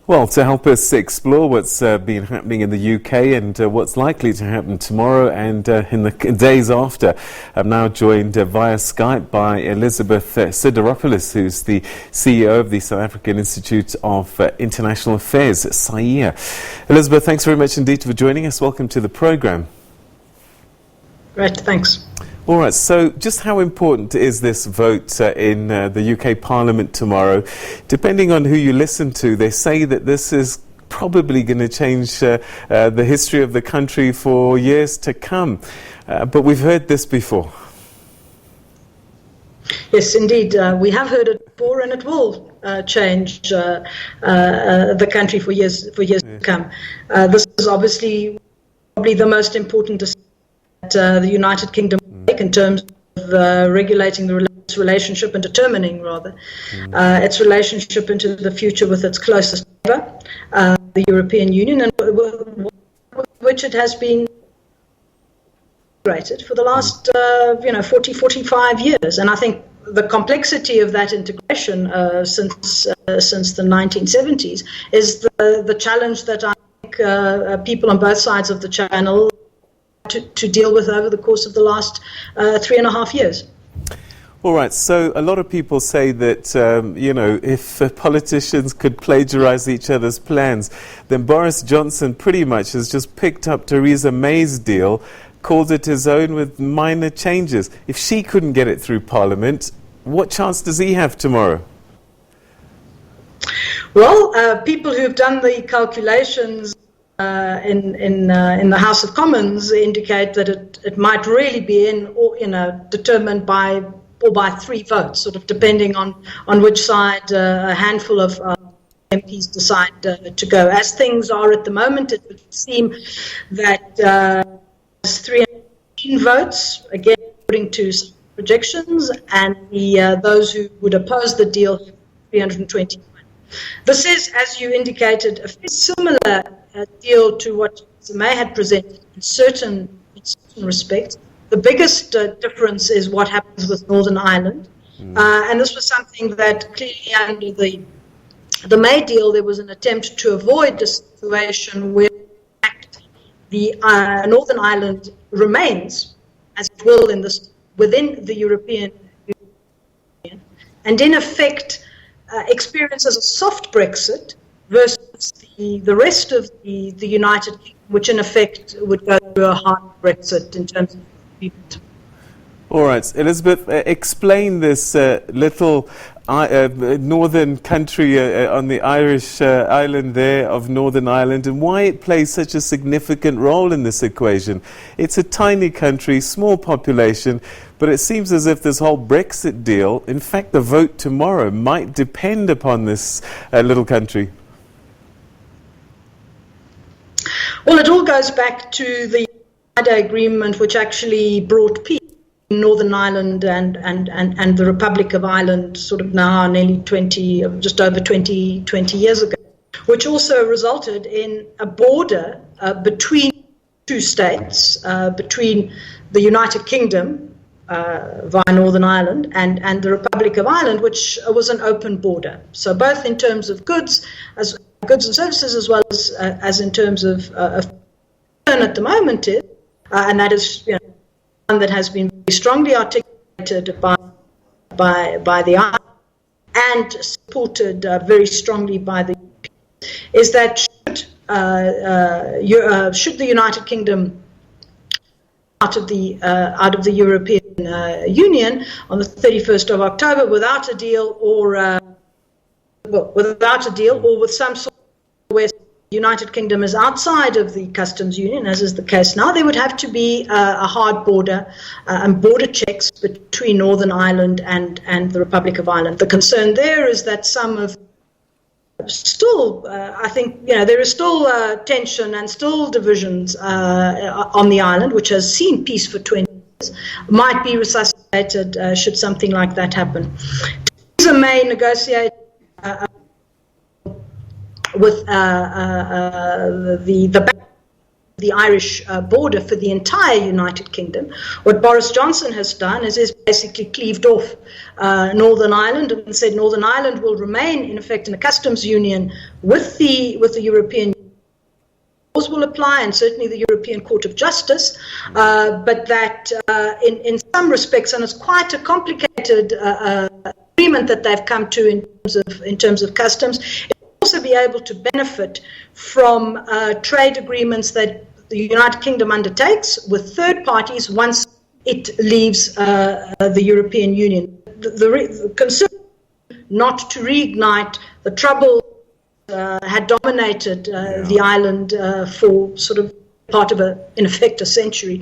Well, to help us explore what's been happening in the UK and what's likely to happen tomorrow and in the days after, I'm now joined via Skype by Elizabeth Sidiropoulos, who's the CEO of the South African Institute of International Affairs, SAIA. Elizabeth, thanks very much indeed for joining us. Welcome to the programme. Great, thanks. All right, so just how important is this vote in the UK Parliament tomorrow? Depending on who you listen to, they say that this is probably going to change the history of the country for years to come. But we've heard this before. Yes, indeed. We have heard it before, and it will change the country for years to come. This is obviously probably the most important decision that the United Kingdom in terms of regulating the relationship and determining, rather, its relationship into the future with its closest neighbour, the European Union, and which it has been integrated for the last 45 years. And I think the complexity of that integration since the 1970s is the challenge that I think people on both sides of the channel to deal with over the course of the last 3.5 years. All right, so a lot of people say that, if politicians could plagiarize each other's plans, then Boris Johnson pretty much has just picked up Theresa May's deal, called it his own with minor changes. If she couldn't get it through Parliament, what chance does he have tomorrow? Well, people who've done the calculations in the House of Commons indicate that it might really be determined by 3 votes, sort of depending on which side a handful of MPs decide to go. As things are at the moment, it would seem that 318 votes, again according to some projections, and those who would oppose the deal 321. This is, as you indicated, a similar deal to what May had presented in certain respects. The biggest difference is what happens with Northern Ireland. And this was something that clearly under the May deal, there was an attempt to avoid the situation where the Northern Ireland remains, as it will within the European Union, and in effect experiences a soft Brexit versus the rest of the United Kingdom, which in effect would go through a hard Brexit in terms of people. All right, Elizabeth, explain this little northern country on the Irish island there of Northern Ireland and why it plays such a significant role in this equation. It's a tiny country, small population, but it seems as if this whole Brexit deal, in fact the vote tomorrow, might depend upon this little country. Well, it all goes back to the agreement which actually brought peace in Northern Ireland and the Republic of Ireland sort of now nearly just over 20 years ago, which also resulted in a border between two states, between the United Kingdom via Northern Ireland and the Republic of Ireland, which was an open border. So both in terms of goods and services as well as in terms of at the moment is, and that is one that has been very strongly articulated by the Ireland and supported very strongly by the is that should the United Kingdom out of the European Union on the 31st of October without a deal or with some sort of where the United Kingdom is outside of the customs union, as is the case now, there would have to be a hard border and border checks between Northern Ireland and the Republic of Ireland. The concern there is that some of still, I think, there is still tension and still divisions on the island, which has seen peace for 20 years, might be resuscitated should something like that happen. Theresa May negotiate with the the Irish border for the entire United Kingdom. What Boris Johnson has done is basically cleaved off Northern Ireland and said Northern Ireland will remain, in effect, in a customs union with the European Union. Laws will apply, and certainly the European Court of Justice, but that in some respects, and it's quite a complicated agreement that they've come to in terms of customs, it will also be able to benefit from trade agreements that the United Kingdom undertakes with third parties once it leaves the European Union. The concern not to reignite the trouble had dominated the island for sort of part of in effect, a century.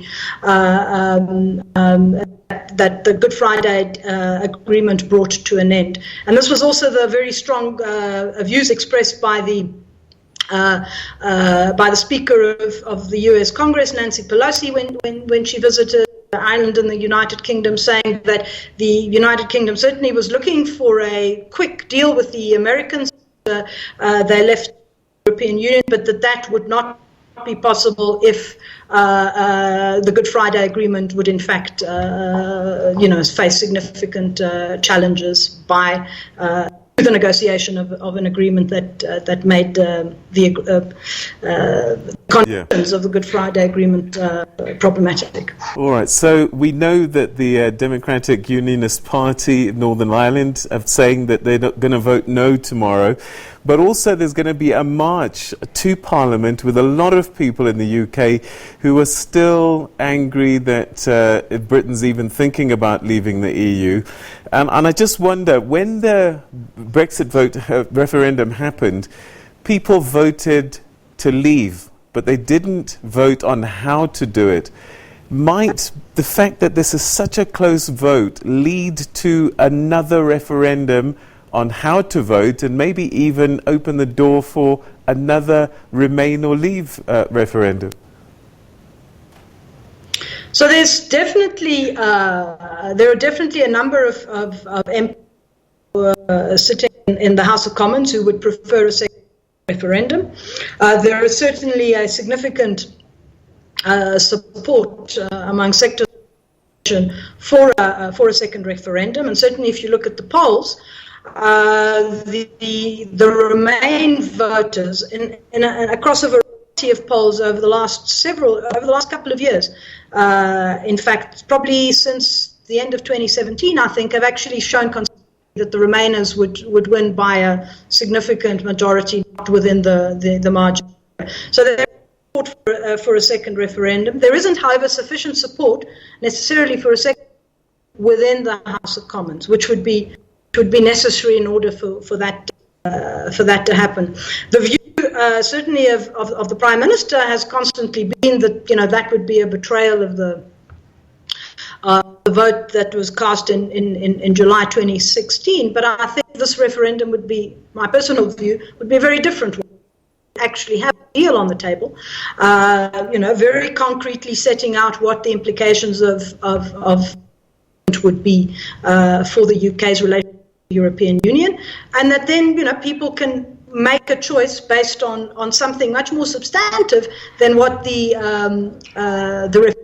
That the Good Friday Agreement brought to an end, and this was also the very strong views expressed by the Speaker of the U.S. Congress, Nancy Pelosi, when she visited Ireland and the United Kingdom, saying that the United Kingdom certainly was looking for a quick deal with the Americans. They left the European Union, but that would not be possible if the Good Friday Agreement would in fact face significant challenges by the negotiation of an agreement that made the conditions of the Good Friday Agreement problematic. All right, so we know that the Democratic Unionist Party of Northern Ireland are saying that they're not going to vote no tomorrow, but also there's going to be a march to Parliament with a lot of people in the UK who are still angry that Britain's even thinking about leaving the EU. And I just wonder, when the Brexit referendum happened, people voted to leave, but they didn't vote on how to do it. Might the fact that this is such a close vote lead to another referendum on how to vote, and maybe even open the door for another Remain or Leave referendum? So there's definitely there are definitely a number of MPs sitting in the House of Commons who would prefer a second referendum. There is certainly a significant support among sectors for a second referendum, and certainly if you look at the polls, the Remain voters across a variety of polls over the last couple of years, in fact, probably since the end of 2017, I think, have actually shown that the Remainers would win by a significant majority, not within the margin. So there is support for a second referendum. There isn't, however, sufficient support necessarily for a second within the House of Commons, which would be necessary in order for that to happen. The view certainly of the Prime Minister has constantly been that that would be a betrayal of the vote that was cast in July 2016. But I think this referendum would be, my personal view, would be a very different one. Actually have a deal on the table, very concretely setting out what the implications of would be for the UK's relation to the European Union, and that then people can make a choice based on something much more substantive than what the referendum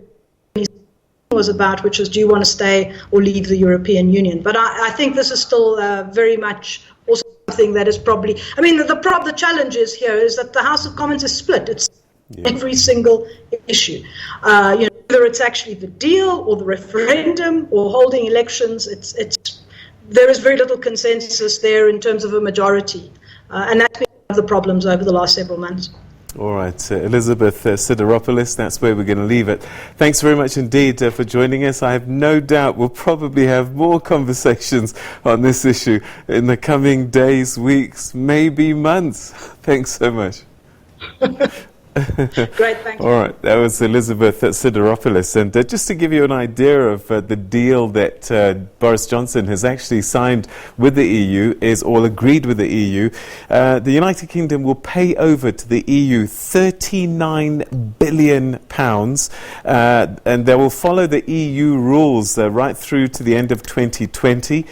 was about, which was, do you want to stay or leave the European Union? But I think this is still very much also something that is probably, the challenge is here is that the House of Commons is split. It's every single issue. Whether it's actually the deal or the referendum or holding elections, there is very little consensus there in terms of a majority. And that's been one of the problems over the last several months. All right, Elizabeth Sidiropoulos, that's where we're going to leave it. Thanks very much indeed for joining us. I have no doubt we'll probably have more conversations on this issue in the coming days, weeks, maybe months. Thanks so much. Great, thank you. All right, that was Elizabeth Sidiropoulos. And just to give you an idea of the deal that Boris Johnson has actually signed with the EU, or agreed with the EU, the United Kingdom will pay over to the EU £39 billion, and they will follow the EU rules right through to the end of 2020.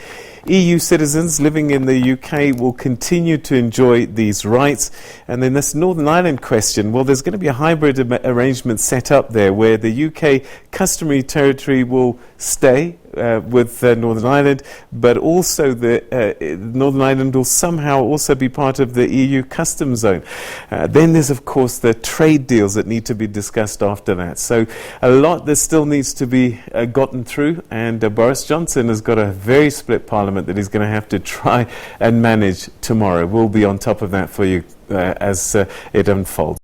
EU citizens living in the UK will continue to enjoy these rights. And then this Northern Ireland question, well, there's going to be a hybrid arrangement set up there where the UK customary territory will stay with Northern Ireland, but also Northern Ireland will somehow also be part of the EU customs zone. Then there's, of course, the trade deals that need to be discussed after that. So a lot that still needs to be gotten through, and Boris Johnson has got a very split parliament that he's going to have to try and manage tomorrow. We'll be on top of that for you as it unfolds.